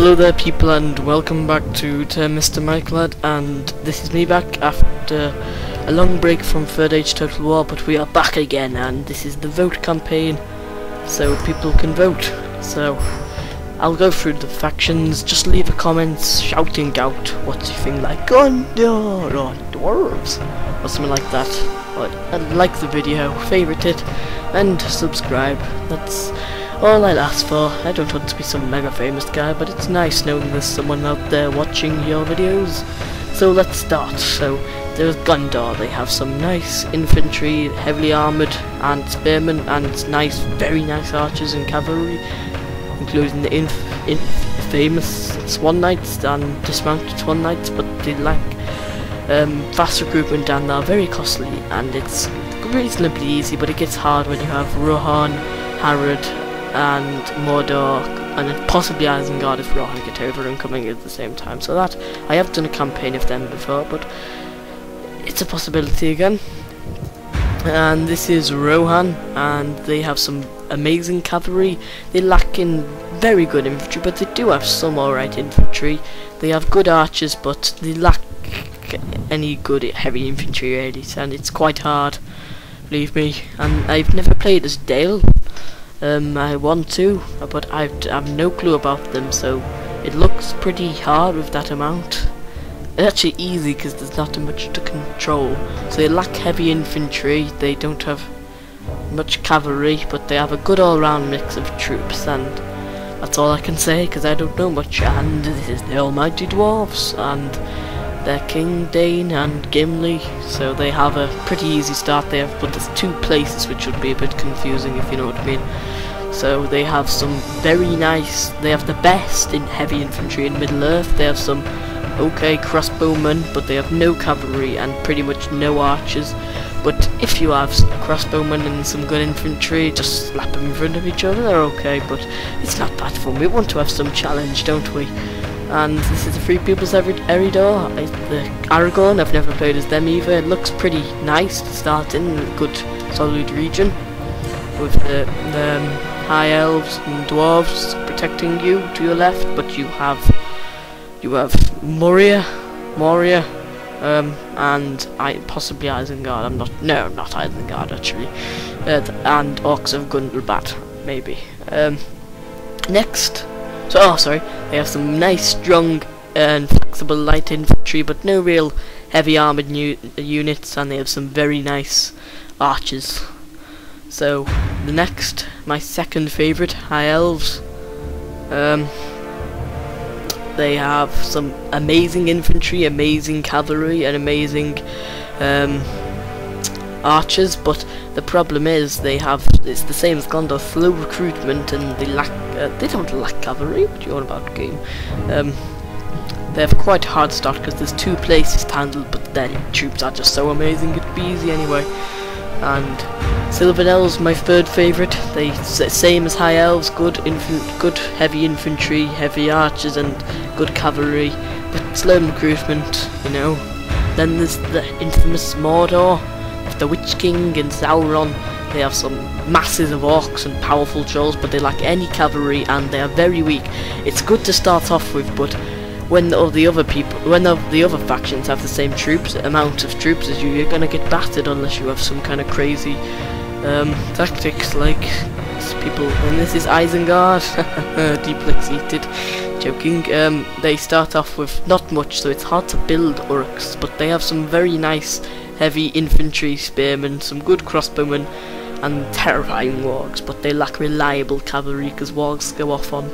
Hello there people, and welcome back to Mr. Mike Lad, and this is me back after a long break from Third Age Total War, but we are back again, and this is the vote campaign, so people can vote. So I'll go through the factions. Just leave a comment shouting out what you think, like Gondor or Dwarves or something like that. And like the video, favourite it, and subscribe. That's all I'll ask for. I don't want to be some mega famous guy, but it's nice knowing there's someone out there watching your videos. So let's start. So there's Gondor. They have some nice infantry, heavily armoured, and spearmen, and nice, very nice archers and cavalry, including the famous Swan Knights and dismounted Swan Knights, but they lack fast recruitment and are very costly, and it's reasonably easy, but it gets hard when you have Rohan, Harad, and Mordor, and possibly Isengard if Rohan get over and coming at the same time. So that, I have done a campaign of them before, but it's a possibility again. And this is Rohan, and they have some amazing cavalry. They lack in very good infantry, but they do have some alright infantry. They have good archers, but they lack any good heavy infantry really, and it's quite hard, believe me. And I've never played as Dale. I want to, but I have no clue about them, so it looks pretty hard with that amount. It's actually easy because there's not much to control. So they lack heavy infantry, they don't have much cavalry, but they have a good all-round mix of troops, and that's all I can say because I don't know much. And this is the almighty dwarves, and they're King Dane and Gimli, so they have a pretty easy start there, but there's two places which would be a bit confusing, if you know what I mean. So they have some very nice, they have the best in heavy infantry in Middle Earth. They have some okay crossbowmen, but they have no cavalry and pretty much no archers. But if you have crossbowmen and some good infantry, just slap them in front of each other, they're okay, but it's not bad fun. We want to have some challenge, don't we? And this is the Free People's Eridor, the Aragorn. I've never played as them either. It looks pretty nice to start in a good solid region with the high elves and dwarves protecting you to your left, but you have Moria, and possibly Isengard. Not Isengard actually, and Orcs of Gundabad maybe. Next. They have some nice, strong, and flexible light infantry, but no real heavy armoured units, and they have some very nice archers. So, the next, my second favourite, High Elves. They have some amazing infantry, amazing cavalry, and amazing archers, but the problem is it's the same as Gondor, slow recruitment, and they don't lack cavalry. What do you want about game? They have quite a hard start because there's two places to handle, but their troops are just so amazing, it'd be easy anyway. And Sylvan Elves, my third favourite. They same as High Elves, good heavy infantry, heavy archers, and good cavalry, but slow recruitment, you know. Then there's the infamous Mordor, the Witch King and Sauron. They have some masses of orcs and powerful trolls, but they lack any cavalry and they are very weak. It's good to start off with, but when the other factions have the same amount of troops as you're gonna get battered unless you have some kind of crazy tactics like people. And this is Isengard, deeply seated. Joking. They start off with not much, so it's hard to build orcs, but they have some very nice heavy infantry, spearmen, some good crossbowmen, and terrifying wargs, but they lack reliable cavalry because wargs go off on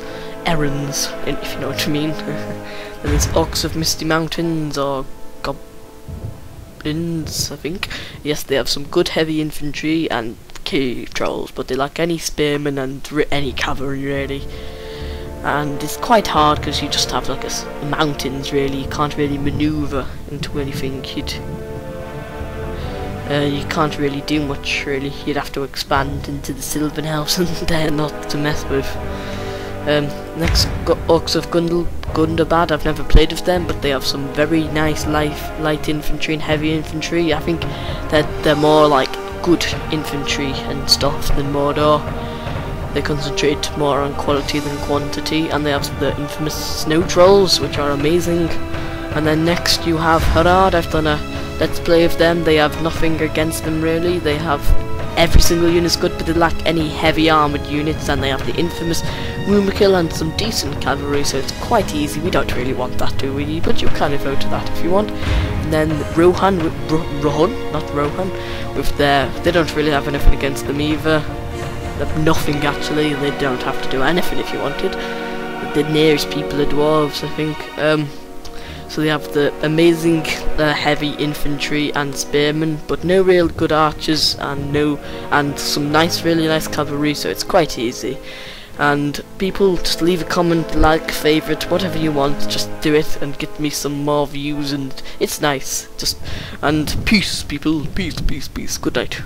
errands, if you know what I mean. Then there's Orcs of Misty Mountains, or Goblins, I think. Yes, they have some good heavy infantry and cave trolls, but they lack any spearmen and any cavalry really. And it's quite hard because you just have like mountains really. You can't really manoeuvre into anything. You can't really do much really. You'd have to expand into the Sylvan House, and they're not to mess with. Next, Orcs of Gundabad. I've never played with them, but they have some very nice light infantry and heavy infantry. I think that they're more like good infantry and stuff than Mordor. They concentrate more on quality than quantity, and they have the infamous snow trolls, which are amazing. And then next you have Harad. I've done a let's play of them. They have nothing against them really. They have every single unit is good, but they lack any heavy armoured units, and they have the infamous Rumakil and some decent cavalry, so it's quite easy. We don't really want that, do we? But you can vote to that if you want. And then Rohan, not Rohan, with their, they don't really have anything against them either. They have nothing actually. They don't have to do anything if you wanted. The nearest people are dwarves, I think. So they have the amazing heavy infantry and spearmen, but no real good archers and some really nice cavalry, so it's quite easy. And people, just leave a comment, like, favourite, whatever you want, just do it and get me some more views, and it's nice. And peace people, peace, good night.